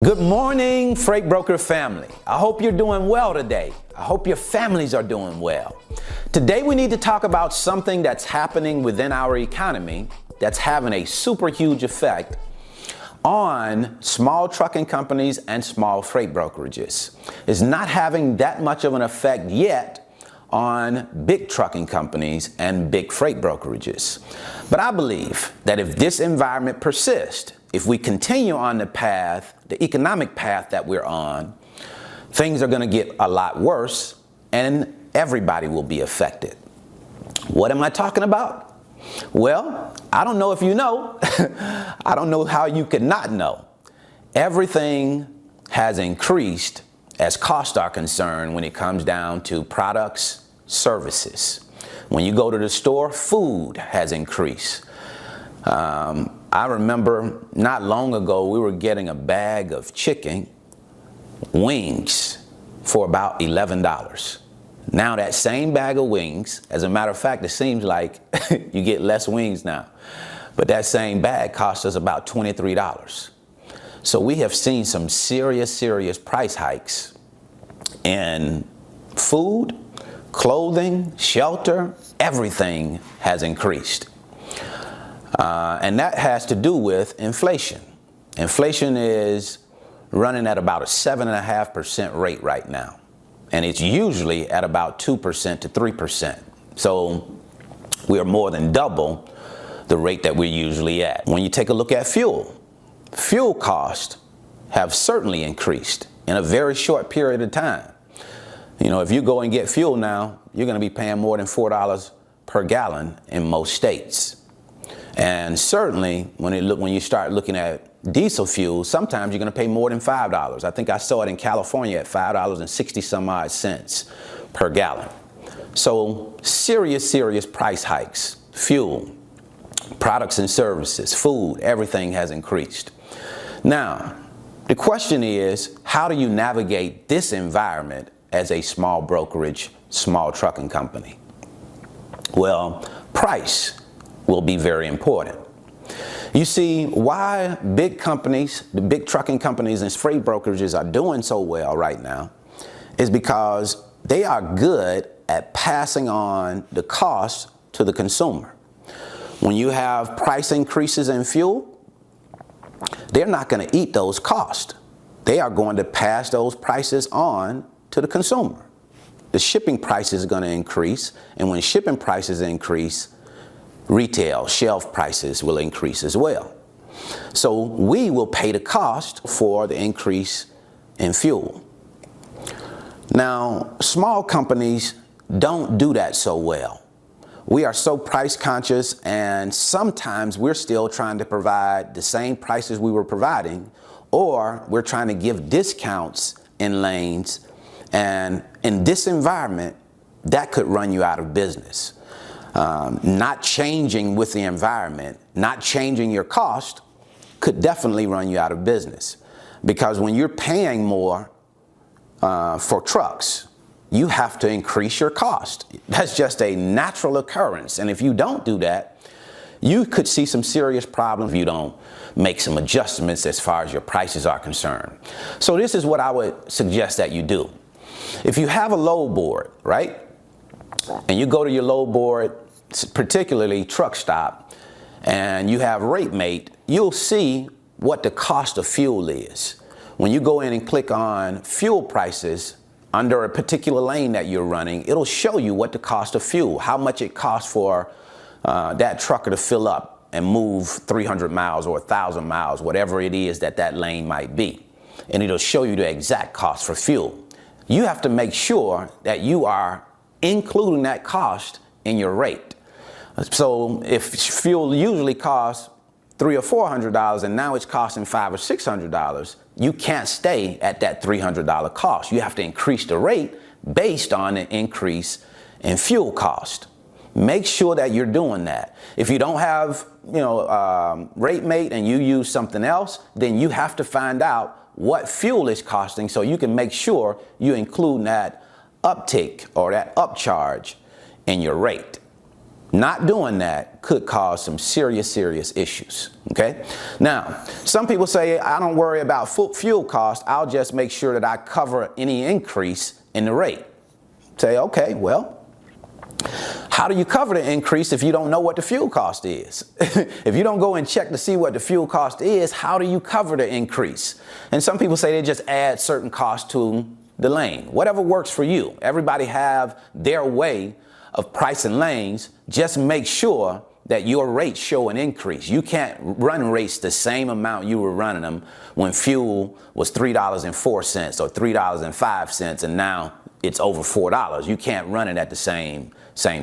Good morning, Freight Broker family. I hope you're doing well today. I hope your families are doing well. Today we need to talk about something that's happening within our economy that's having a super huge effect on small trucking companies and small freight brokerages. It's not having that much of an effect yet on big trucking companies and big freight brokerages. But I believe that if this environment persists, if we continue on the path, the economic path that we're on, things are going to get a lot worse and everybody will be affected. What am I talking about? Well, I don't know if you know. I don't know how you could not know. Everything has increased as costs are concerned when it comes down to products, services. When you go to the store, food has increased. I remember not long ago we were getting a bag of chicken wings for about $11. Now that same bag of wings, as a matter of fact, it seems like you get less wings now, but that same bag cost us about $23. So we have seen some serious price hikes in food, clothing, shelter, everything has increased. And that has to do with inflation. Inflation is running at about a 7.5% rate right now. And it's usually at about 2% to 3%. So we are more than double the rate that we're usually at. When you take a look at fuel costs have certainly increased in a very short period of time. You know, if you go and get fuel now, you're going to be paying more than $4 per gallon in most states. And certainly when you start looking at diesel fuel, sometimes you're going to pay more than $5. I think I saw it in California at $5.60 some odd cents per gallon. So serious price hikes. Fuel, products and services, food, everything has increased. Now, the question is, how do you navigate this environment as a small brokerage, small trucking company? Well, price will be very important. You see, why big companies, the big trucking companies and freight brokerages are doing so well right now is because they are good at passing on the cost to the consumer. When you have price increases in fuel, they're not going to eat those costs. They are going to pass those prices on to the consumer. The shipping price is going to increase, and when shipping prices increase, retail shelf prices will increase as well. So we will pay the cost for the increase in fuel. Now, small companies don't do that so well. We are so price conscious, and sometimes we're still trying to provide the same prices we were providing, or we're trying to give discounts in lanes. And in this environment, that could run you out of business. Not changing with the environment, not changing your cost could definitely run you out of business. Because when you're paying more for trucks, you have to increase your cost. That's just a natural occurrence. And if you don't do that, you could see some serious problems if you don't make some adjustments as far as your prices are concerned. So this is what I would suggest that you do. If you have a load board, right? And you go to your load board, particularly Truck Stop, and you have Rate Mate, you'll see what the cost of fuel is. When you go in and click on fuel prices under a particular lane that you're running, it'll show you what the cost of fuel, how much it costs for that trucker to fill up and move 300 miles or 1,000 miles, whatever it is that lane might be. And it'll show you the exact cost for fuel. You have to make sure that you are including that cost in your rate. So if fuel usually costs $300 or $400 and now it's costing $500 or $600, you can't stay at that $300 cost. You have to increase the rate based on the increase in fuel cost. Make sure that you're doing that. If you don't have, Rate Mate and you use something else, then you have to find out what fuel is costing so you can make sure you include that uptick or that upcharge in your rate. Not doing that could cause some serious issues, okay? Now, some people say, I don't worry about fuel cost, I'll just make sure that I cover any increase in the rate. Say, okay, well, how do you cover the increase if you don't know what the fuel cost is? If you don't go and check to see what the fuel cost is, how do you cover the increase? And some people say they just add certain costs to the lane. Whatever works for you. Everybody have their way of pricing lanes. Just make sure that your rates show an increase. You can't run rates the same amount you were running them when fuel was $3.04 or $3.05 and now it's over $4. You can't run it at the same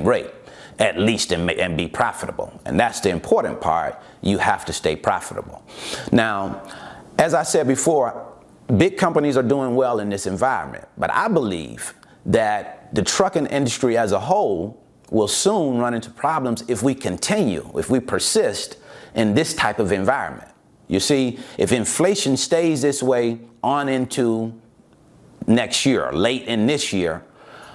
rate, at least, and be profitable. And that's the important part. You have to stay profitable. Now, as I said before, big companies are doing well in this environment, but I believe that the trucking industry as a whole will soon run into problems if we continue, if we persist in this type of environment. You see, if inflation stays this way on into next year, late in this year,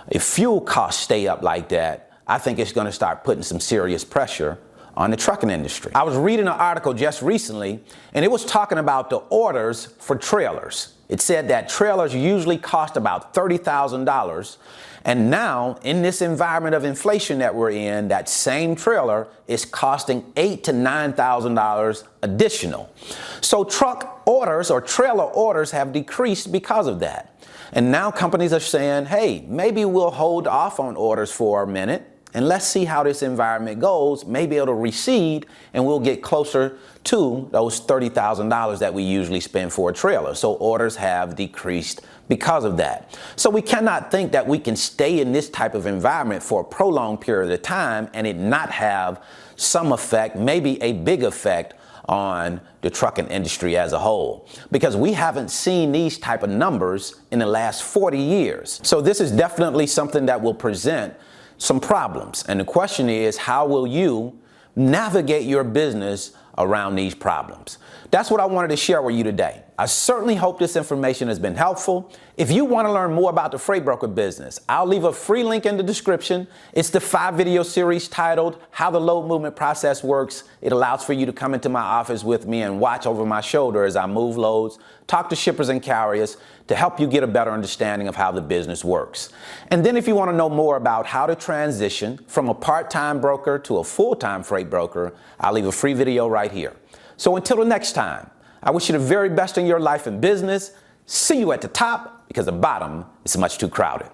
if fuel costs stay up like that, I think it's going to start putting some serious pressure on the trucking industry. I was reading an article just recently, and it was talking about the orders for trailers. It said that trailers usually cost about $30,000, and now in this environment of inflation that we're in, that same trailer is costing $8,000 to $9,000 additional. So truck orders or trailer orders have decreased because of that. And now companies are saying, hey, maybe we'll hold off on orders for a minute and let's see how this environment goes. Maybe it'll recede and we'll get closer to those $30,000 that we usually spend for a trailer. So orders have decreased because of that. So we cannot think that we can stay in this type of environment for a prolonged period of time and it not have some effect, maybe a big effect on the trucking industry as a whole, because we haven't seen these type of numbers in the last 40 years. So this is definitely something that will present some problems. And the question is, how will you navigate your business around these problems? That's what I wanted to share with you today. I certainly hope this information has been helpful. If you want to learn more about the freight broker business, I'll leave a free link in the description. It's the 5-video series titled How the Load Movement Process Works. It allows for you to come into my office with me and watch over my shoulder as I move loads, talk to shippers and carriers to help you get a better understanding of how the business works. And then if you want to know more about how to transition from a part-time broker to a full-time freight broker, I'll leave a free video right here. So until the next time, I wish you the very best in your life and business. See you at the top, because the bottom is much too crowded.